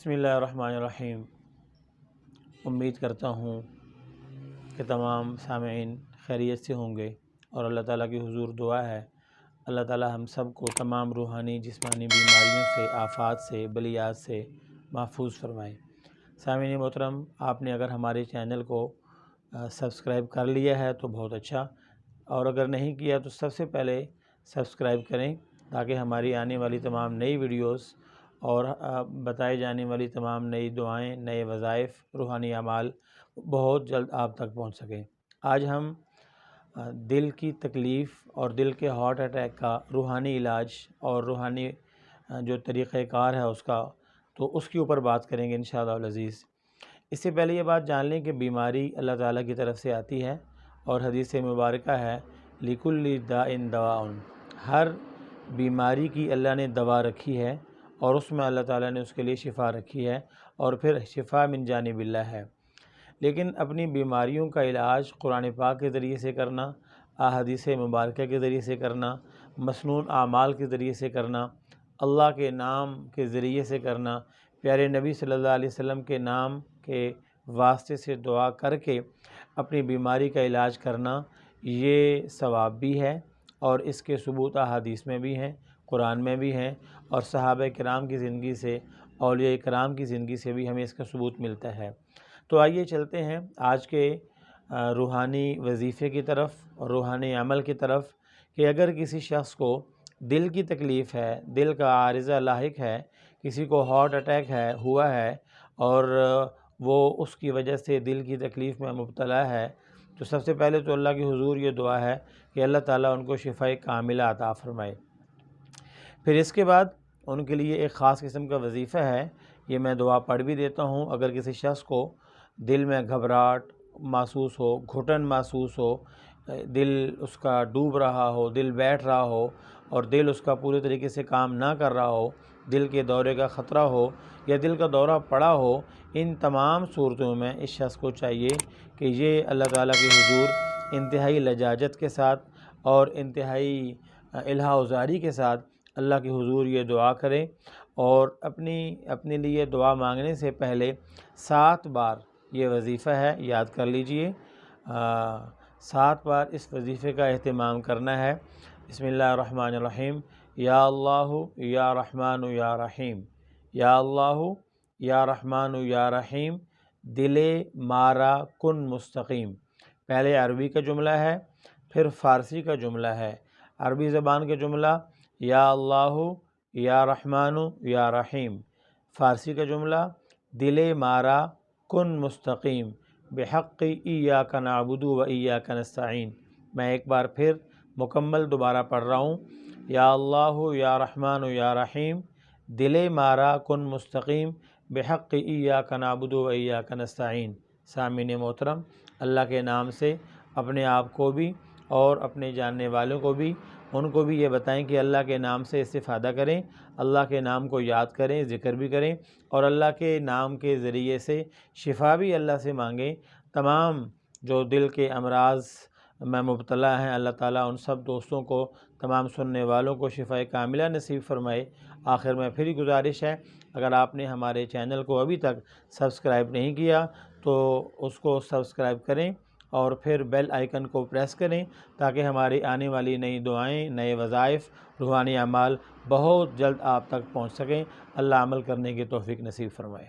بسم اللہ الرحمن الرحیم۔ امید کرتا ہوں کہ تمام سامعین خیریت سے ہوں گے اور اللہ تعالیٰ کی حضور دعا ہے اللہ تعالیٰ ہم سب کو تمام روحانی جسمانی بیماریوں سے، آفات سے، بلیات سے محفوظ فرمائے۔ سامعین محترم، آپ نے اگر ہمارے چینل کو سبسکرائب کر لیا ہے تو بہت اچھا، اور اگر نہیں کیا تو سب سے پہلے سبسکرائب کریں تاکہ ہماری آنے والی تمام نئی ویڈیوز اور بتائی جانے والی تمام نئی دعائیں، نئے وظائف، روحانی اعمال بہت جلد آپ تک پہنچ سکیں۔ آج ہم دل کی تکلیف اور دل کے ہارٹ اٹیک کا روحانی علاج اور روحانی جو طریقہ کار ہے اس کے اوپر بات کریں گے انشاءاللہ العزیز۔ اس سے پہلے یہ بات جان لیں کہ بیماری اللہ تعالیٰ کی طرف سے آتی ہے، اور حدیث مبارکہ ہے لِكُلِّ دَاءٍ دَوَاءٌ، ہر بیماری کی اللہ نے دوا رکھی ہے اور اس میں اللہ تعالیٰ نے اس کے لیے شفا رکھی ہے، اور پھر شفا من جانب اللہ ہے۔ لیکن اپنی بیماریوں کا علاج قرآن پاک کے ذریعے سے کرنا، احادیث مبارکہ کے ذریعے سے کرنا، مسنون اعمال کے ذریعے سے کرنا، اللہ کے نام کے ذریعے سے کرنا، پیارے نبی صلی اللہ علیہ وسلم کے نام کے واسطے سے دعا کر کے اپنی بیماری کا علاج کرنا، یہ ثواب بھی ہے، اور اس کے ثبوت احادیث میں بھی ہیں، قرآن میں بھی ہیں، اور صحابہ کرام کی زندگی سے، اولیاء کرام کی زندگی سے بھی ہمیں اس کا ثبوت ملتا ہے۔ تو آئیے چلتے ہیں آج کے روحانی وظیفے کی طرف اور روحانی عمل کی طرف، کہ اگر کسی شخص کو دل کی تکلیف ہے، دل کا عارضہ لاحق ہے، کسی کو ہارٹ اٹیک ہوا ہے اور وہ اس کی وجہ سے دل کی تکلیف میں مبتلا ہے، تو سب سے پہلے تو اللہ کی حضور یہ دعا ہے کہ اللہ تعالیٰ ان کو شفائے کاملہ عطا فرمائے۔ پھر اس کے بعد ان کے لیے ایک خاص قسم کا وظیفہ ہے، یہ میں دعا پڑھ بھی دیتا ہوں۔ اگر کسی شخص کو دل میں گھبراہٹ محسوس ہو، گھٹن محسوس ہو، دل اس کا ڈوب رہا ہو، دل بیٹھ رہا ہو، اور دل اس کا پورے طریقے سے کام نہ کر رہا ہو، دل کے دورے کا خطرہ ہو یا دل کا دورہ پڑا ہو، ان تمام صورتوں میں اس شخص کو چاہیے کہ یہ اللہ تعالیٰ کی حضور انتہائی لجاجت کے ساتھ اور انتہائی الہا وزاری کے ساتھ اللہ کی حضور یہ دعا کرے، اور اپنے لیے دعا مانگنے سے پہلے 7 بار یہ وظیفہ ہے، یاد کر لیجئے، 7 بار اس وظیفے کا اہتمام کرنا ہے۔ بسم اللہ الرحمن الرحیم۔ یا اللہ یا رحمان یا رحیم، یا اللہ یا رحمان یا رحیم، دل مارا کن مستقیم۔ پہلے عربی کا جملہ ہے، پھر فارسی کا جملہ ہے۔ عربی زبان کا جملہ یا اللہ یا رحمان یا رحیم، فارسی کا جملہ دل مارا کن مستقیم بحق ایاک نعبد و ایاک نستعین۔ میں ایک بار پھر مکمل دوبارہ پڑھ رہا ہوں، یا اللہ یا رحمان یا رحیم، دل مارا کن مستقیم بحق ایاک نعبد و ایاک نستعین۔ سامعین محترم، اللہ کے نام سے اپنے آپ کو بھی اور اپنے جاننے والوں کو بھی، ان کو بھی یہ بتائیں کہ اللہ کے نام سے استفادہ کریں، اللہ کے نام کو یاد کریں، ذکر بھی کریں، اور اللہ کے نام کے ذریعے سے شفا بھی اللہ سے مانگیں۔ تمام جو دل کے امراض میں مبتلا ہیں، اللہ تعالیٰ ان سب دوستوں کو، تمام سننے والوں کو شفائے کاملہ نصیب فرمائے۔ آخر میں پھر گزارش ہے، اگر آپ نے ہمارے چینل کو ابھی تک سبسکرائب نہیں کیا تو اس کو سبسکرائب کریں، اور پھر بیل آئیکن کو پریس کریں تاکہ ہماری آنے والی نئی دعائیں، نئے وظائف، روحانی اعمال بہت جلد آپ تک پہنچ سکیں۔ اللہ عمل کرنے کی توفیق نصیب فرمائے۔